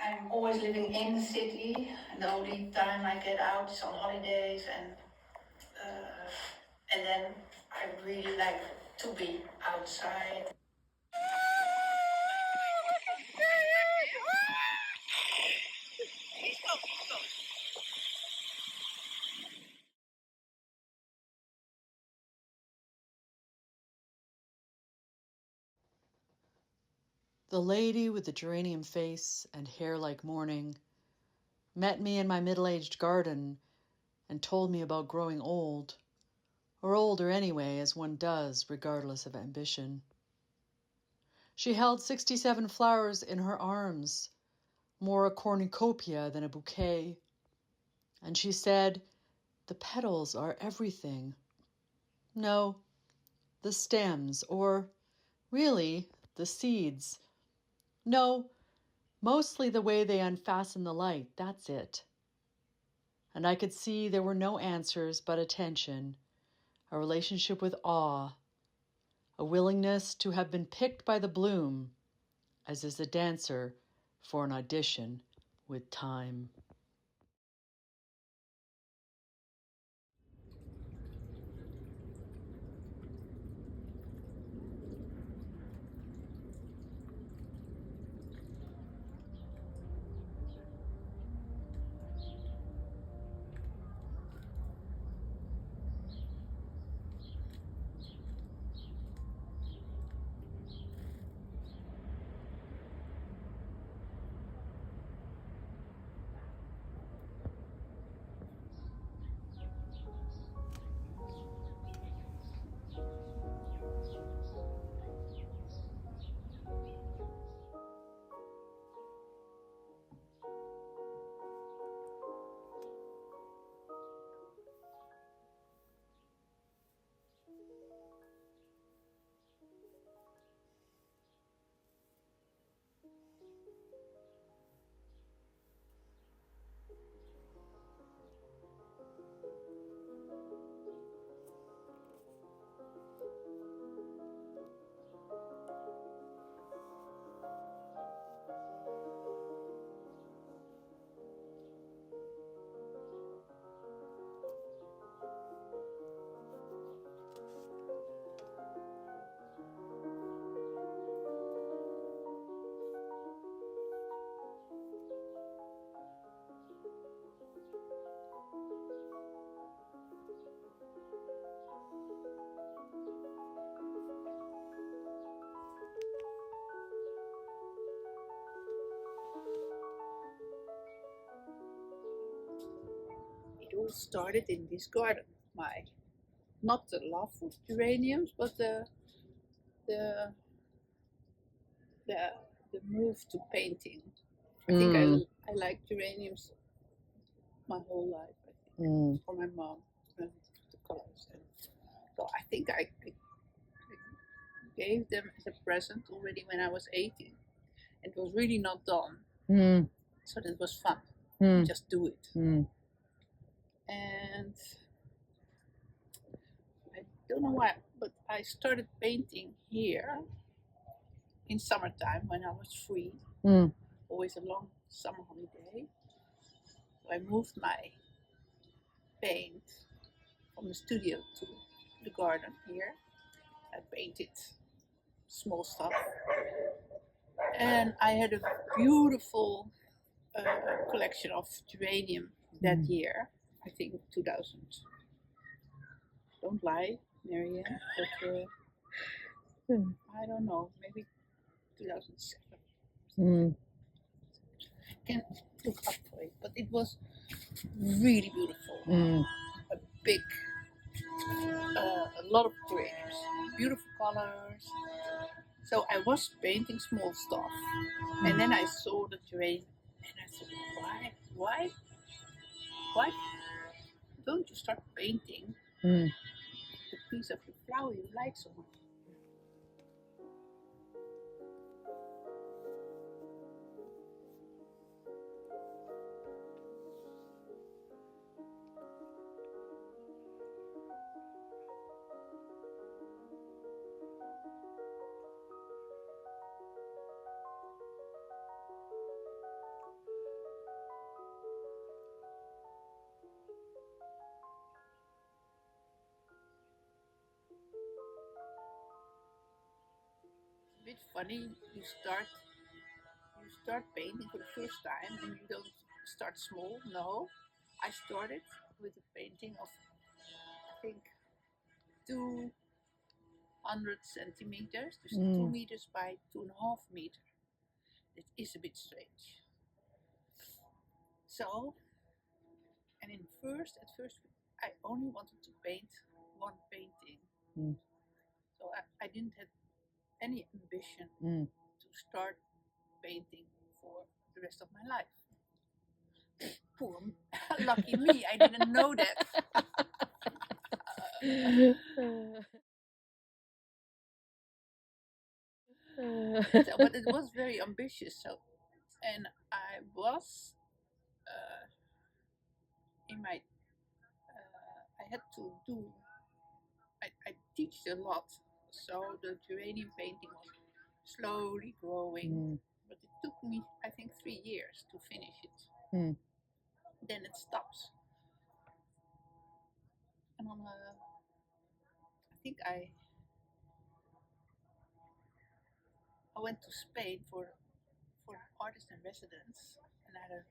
I'm always living in the city, and the only time I get out is on holidays, and then I really like to be outside. The lady with the geranium face and hair like morning met me in my middle-aged garden and told me about growing old, or older anyway, as one does, regardless of ambition. She held 67 flowers in her arms, more a cornucopia than a bouquet, and she said, "The petals are everything." No, the stems, or really, the seeds. No, mostly the way they unfasten the light, that's it. And I could see there were no answers but attention, a relationship with awe, a willingness to have been picked by the bloom, as is a dancer for an audition with time. It all started in this garden. Not the love for geraniums, but the the move to painting. I think I like geraniums my whole life. I think for my mom, the colors, and so I think I gave them as a present already when I was 18. It was really not done, so that was fun. Just do it. And I don't know why, but I started painting here in summertime when I was free. Always a long summer holiday. So I moved my paint from the studio to the garden here. I painted small stuff. And I had a beautiful collection of geranium that year. I think 2000. Don't lie, Marianne, but I don't know, maybe 2007. Can look up for it, but it was really beautiful. A big, a lot of geraniums, beautiful colors. So I was painting small stuff, and then I saw the geranium, and I said, why don't you start painting the piece of your flower you like so much? a bit funny. You start painting for the first time, and you don't start small. No, I started with a painting of, I think, 200 centimeters, dus 2 meters by 2.5 meters. It is a bit strange. So, and at first, I only wanted to paint one painting. So I didn't have any ambition to start painting for the rest of my life. Poor, lucky me, I didn't know that. So, but it was very ambitious. So, and I was in my, I had to do. I teach a lot, so the geranium painting was slowly growing. But it took me, I think, 3 years to finish it. Then it stops. And on I think I went to Spain for an artist in residence, and I had a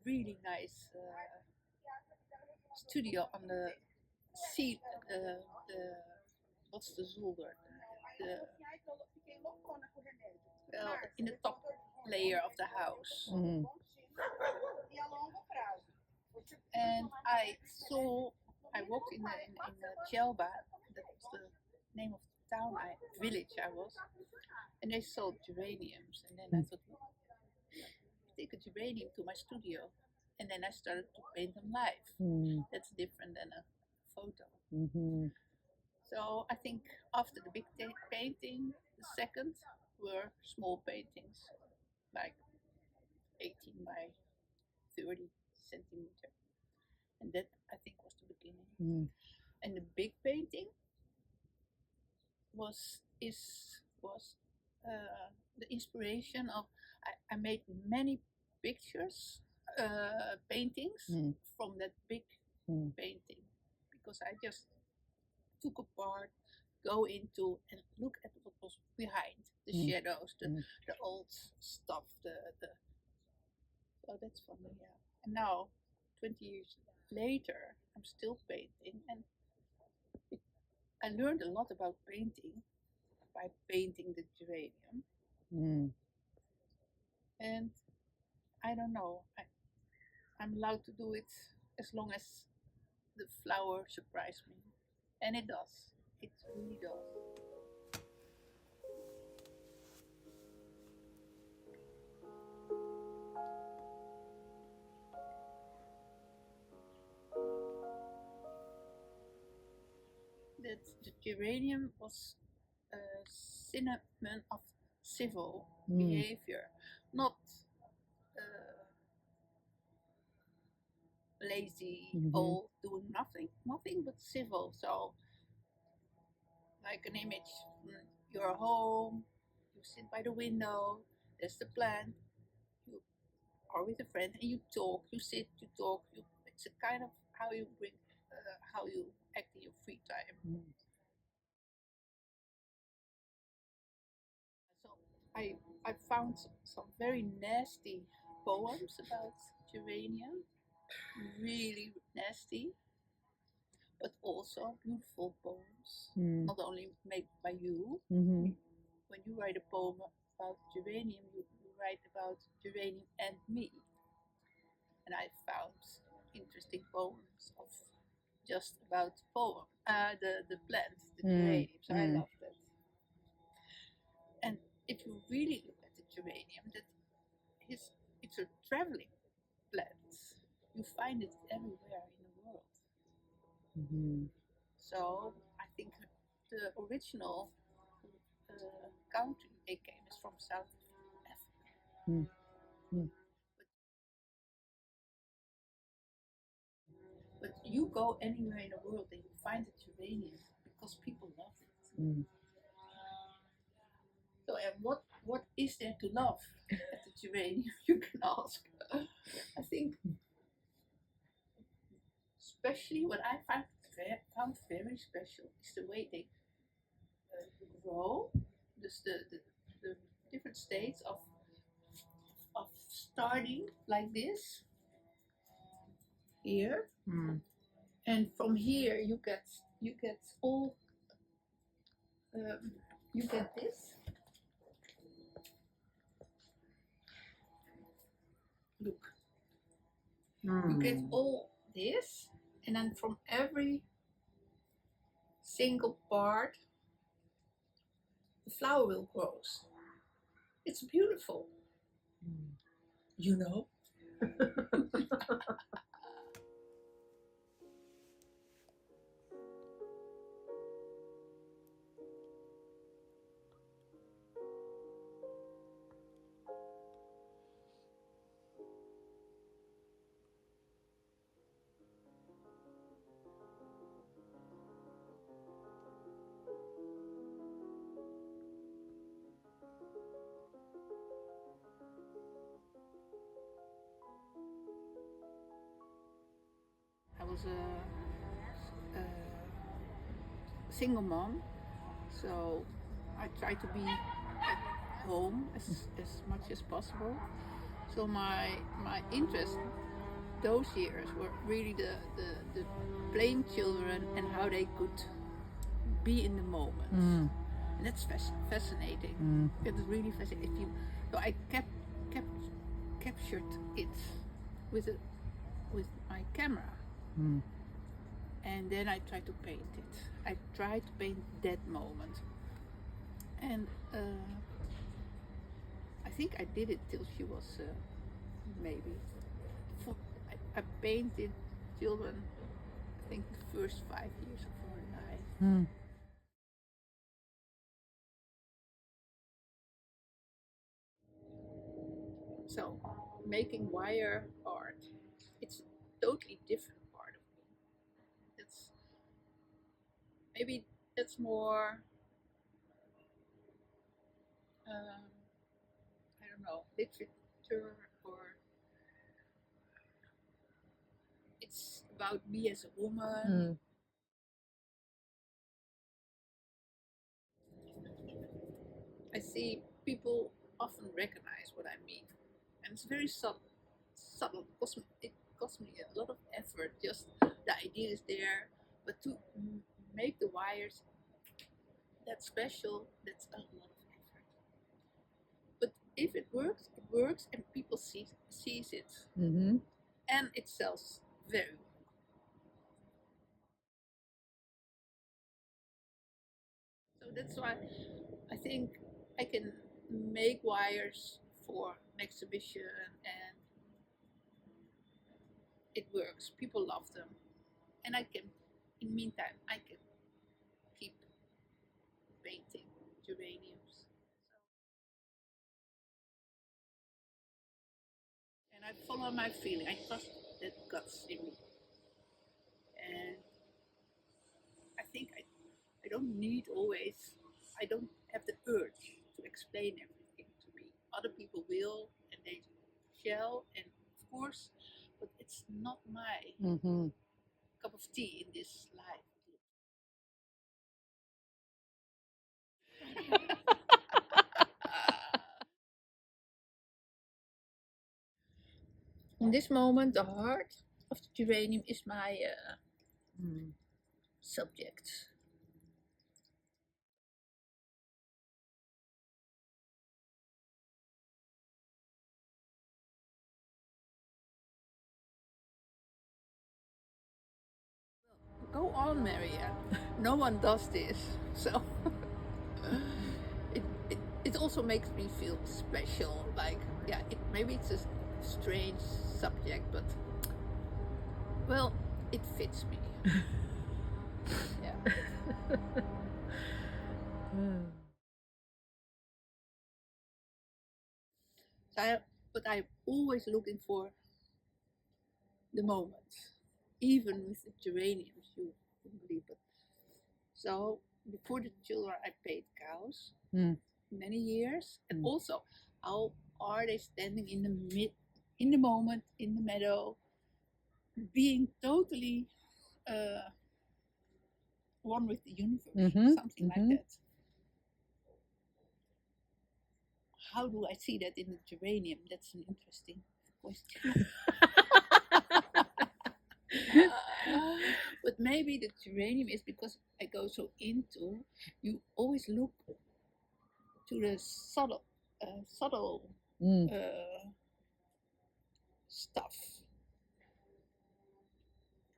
really nice studio on the sea, the what's the zolder? Well, in the top layer of the house. And I walked in Chelba, that's the name of the town, village I was, and they sold geraniums. And then I thought, take a geranium to my studio. And then I started to paint them live. That's different than a photo. So I think after the big painting, the second were small paintings, like 18 by 30 centimeter. And that, I think, was the beginning. And the big painting was the inspiration of, I made many pictures, paintings from that big painting, because I just took apart, go into and look at what was behind the shadows, the old stuff, so that's funny, yeah. And now, 20 years later, I'm still painting, and I learned a lot about painting by painting the geranium. And I don't know, I'm allowed to do it as long as the flower surprised me. And it does. It really does. That the geranium was a cinnamon of civil behavior, not lazy, old, doing nothing but civil. So, like an image, you're home, you sit by the window, there's the plant, you are with a friend and you talk, you sit, you talk, it's a kind of how you act in your free time. So I found some very nasty poems about geranium, really nasty, but also beautiful poems, not only made by you. When you write a poem about geranium, you write about geranium and me. And I found interesting poems of just about the plant, the geranium. So I love that. And if you really look at the geranium, it's a traveling plant. You find it everywhere in the world. So I think the original country they came is from South Africa. But you go anywhere in the world and you find the geranium because people love it. So, and what is there to love at the geranium? You can ask. I think, especially what I found very special is the way they grow. Just the states of starting like this here, and from here you get all you get this. Look, you get all this, and then from every single part the flower will grow. It's beautiful, you know. I was a single mom, so I try to be at home as much as possible. So my interest those years were really the playing children and how they could be in the moment. And that's fascinating. It's really fascinating. So I captured it with my camera. And then I tried to paint it. I tried to paint that moment. And I think I did it till she was maybe. I painted children, I think the first 5 years of her life. So making wire art, it's a totally different part of me. It's maybe it's more I don't know, literature, or it's about me as a woman. I see people often recognize what I mean, and it's very subtle. It cost me a lot of effort. Just the idea is there, but to make the wires that special, that's a lot of effort. But if it works, and people sees it, and it sells very well. So that's why I think I can make wires for an exhibition, and it works. People love them, and I can, in the meantime, I can keep painting geraniums. And I follow my feeling. I trust that guts in me, and I think I don't need always. I don't have the urge to explain everything to me. Other people will, and they shall, and of course, but it's not my cup of tea in this life. In this moment, the heart of the geranium is my subject. Go on, Marianne. No one does this, so it also makes me feel special. Like, yeah, maybe it's a strange subject, but well, it fits me. Yeah. But I'm always looking for the moment, even with the geraniums, you wouldn't believe it. So before the children, I paid cows many years, and also how are they standing in the moment, in the meadow, being totally one with the universe, something like that. how do I see that in the geranium? That's an interesting question. But maybe the geranium is because I go so into, you always look to the subtle stuff.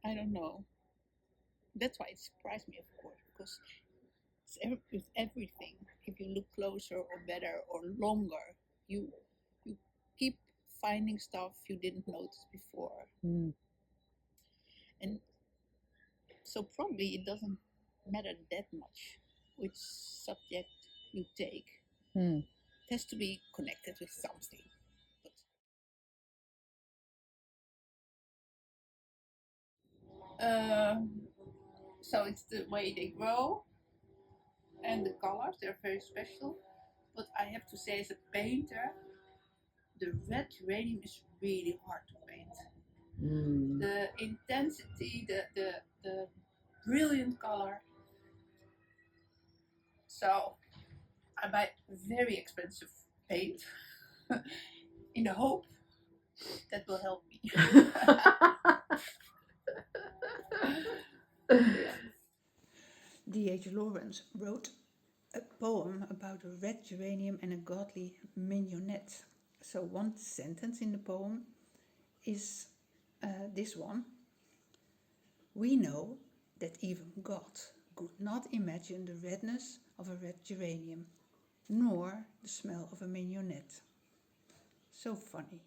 I don't know. That's why it surprised me, of course, because with everything, if you look closer or better or longer, you keep finding stuff you didn't notice before. And so probably it doesn't matter that much which subject you take. It has to be connected with something. So it's the way they grow and the colors, they're very special. But I have to say, as a painter, the red geranium is really hard to paint. The intensity, the brilliant color. So I buy very expensive paint in the hope that will help me. D.H. Lawrence wrote a poem about a red geranium and a godly mignonette. So one sentence in the poem is this one. We know that even God could not imagine the redness of a red geranium, nor the smell of a mignonette. So funny.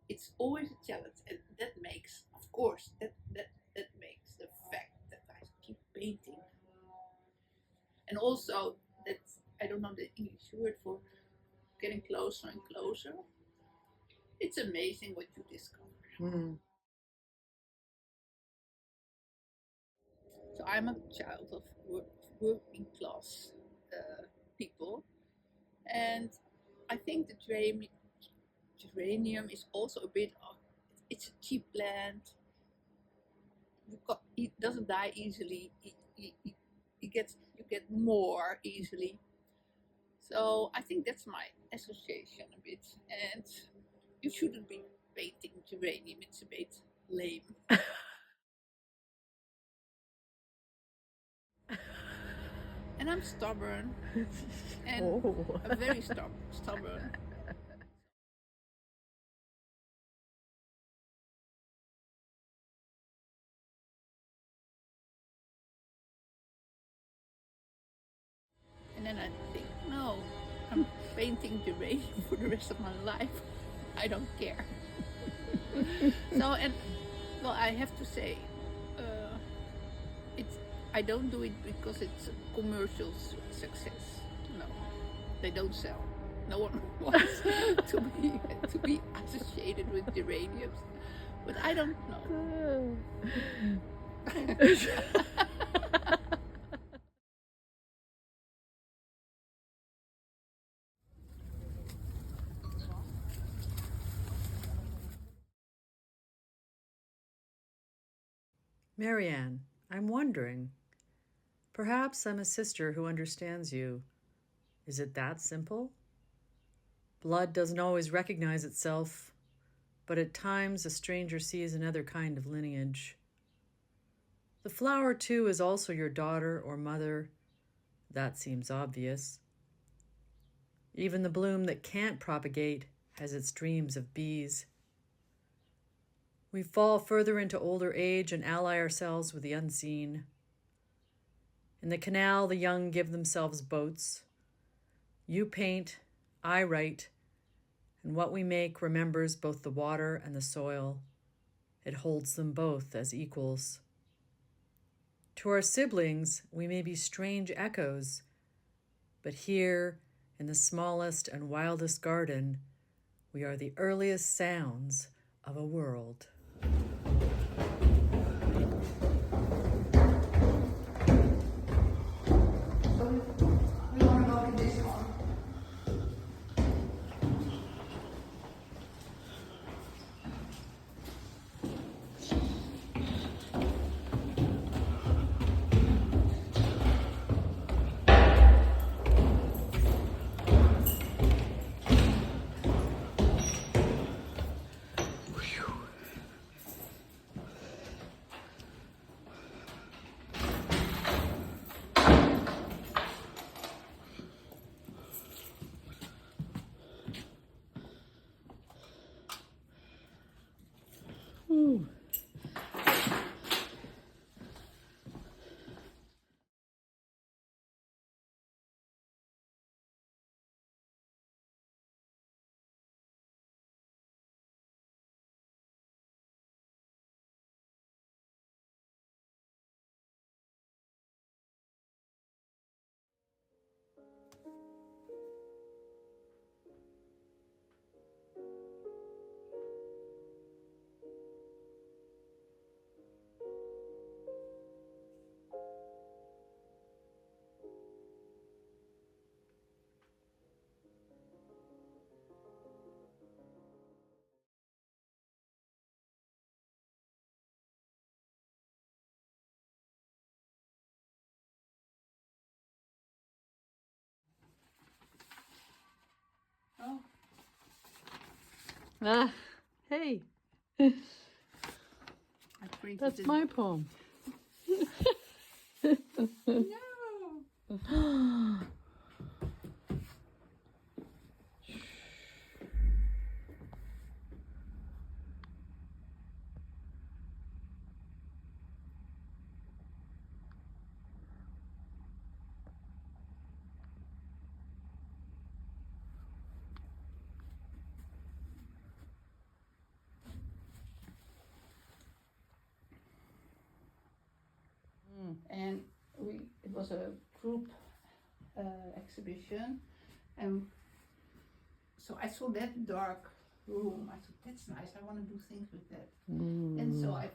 It's always a challenge, and that makes, of course, that makes the fact that I keep painting. And also that I don't know the English word for getting closer and closer. It's amazing what you discover. So I'm a child of working class people, and I think the geranium is also a bit of, it's a cheap plant. It doesn't die easily. You get more easily. So I think that's my association a bit. And you shouldn't be painting geranium. It's a bit lame. And I'm stubborn. And I'm very stubborn. And then I think, no, I'm painting geranium for the rest of my life. I don't care. Well, I have to say, I don't do it because it's a commercial success. No, they don't sell. No one wants to be associated with geraniums, but I don't know. Marianne, I'm wondering. Perhaps I'm a sister who understands you. Is it that simple? Blood doesn't always recognize itself, but at times a stranger sees another kind of lineage. The flower, too, is also your daughter or mother. That seems obvious. Even the bloom that can't propagate has its dreams of bees. We fall further into older age and ally ourselves with the unseen. In the canal, the young give themselves boats. You paint, I write, and what we make remembers both the water and the soil. It holds them both as equals. To our siblings, we may be strange echoes, but here, in the smallest and wildest garden, we are the earliest sounds of a world. We want to go to this one. Ah, hey, I printed that's it. my poem. No. And it was a group exhibition, and so I saw that dark room. I thought, that's nice, I want to do things with that. And so I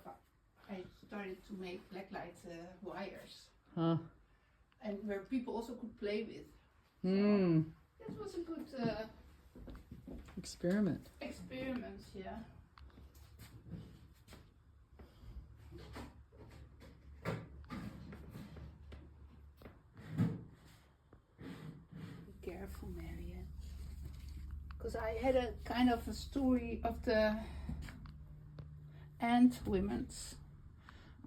started to make blacklight wires, and where people also could play with. So that was a good Experiment. yeah. Be careful, Marianne. Because I had a kind of a story of the ant women's.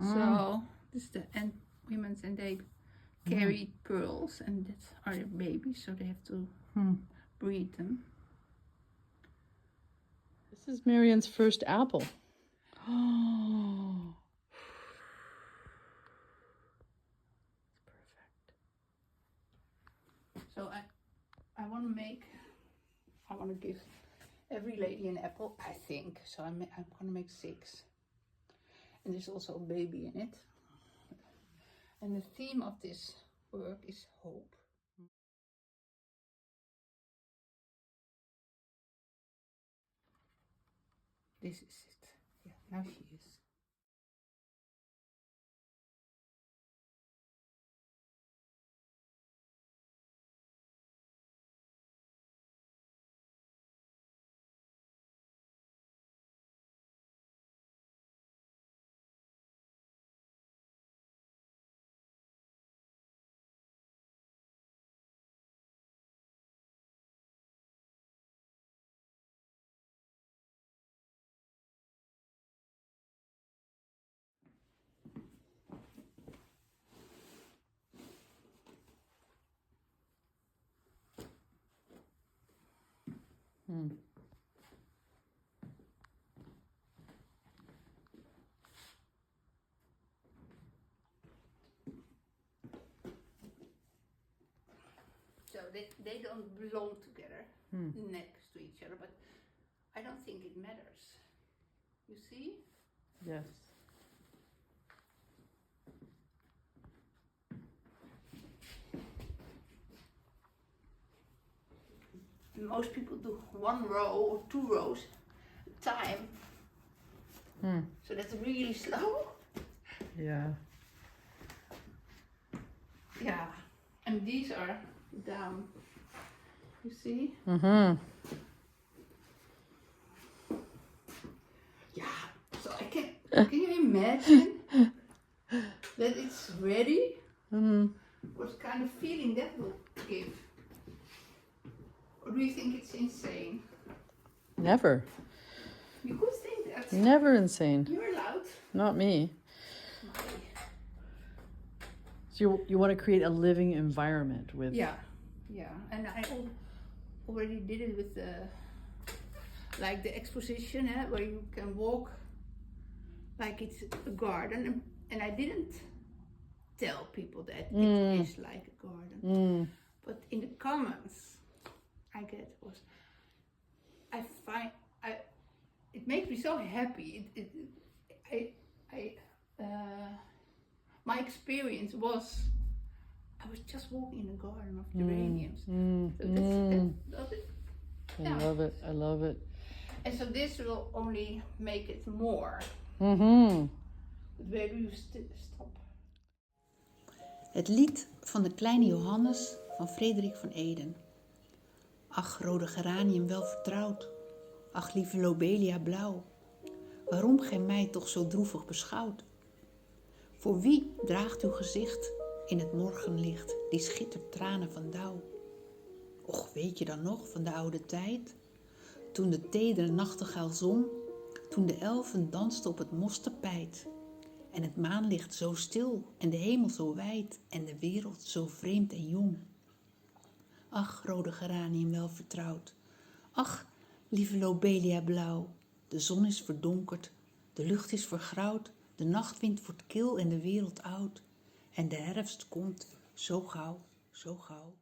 So this is the ant women's, and they carry pearls, and that are their babies, so they have to breed them. This is Marianne's first apple. Oh, it's perfect. So I want to give every lady an apple, I think. So I'm going to make 6. And there's also a baby in it. And the theme of this work is hope. This is it. Yeah, now she is. So they don't belong together next to each other, but I don't think it matters. You see? Yes. Most people do 1 row or 2 rows at a time. So that's really slow. Yeah. Yeah. And these are down. You see? Yeah. So can you imagine that it's ready? What kind of feeling that will give? Or do you think it's insane? Never. You could think that. Never insane. You're allowed. Not me. So you want to create a living environment with... Yeah. And I already did it with the exposition, where you can walk like it's a garden, and I didn't tell people that it is like a garden. But in the comments I get it makes me so happy. My experience was I was just walking in a garden of geraniums. So I love it. And so this will only make it more. But where do you stop? Het lied van de kleine Johannes van Frederik van Eden. Ach, rode geranium wel vertrouwd. Ach, lieve lobelia blauw. Waarom gij mij toch zo droevig beschouwt? Voor wie draagt uw gezicht in het morgenlicht, die schittert tranen van dauw? Och, weet je dan nog van de oude tijd? Toen de tedere nachtegaal zong, toen de elfen dansten op het mostapijt. En het maanlicht zo stil en de hemel zo wijd en de wereld zo vreemd en jong. Ach, rode geranium wel vertrouwd. Ach, lieve lobelia blauw. De zon is verdonkerd, de lucht is vergrauwd, de nachtwind wordt kil en de wereld oud. En de herfst komt zo gauw, zo gauw.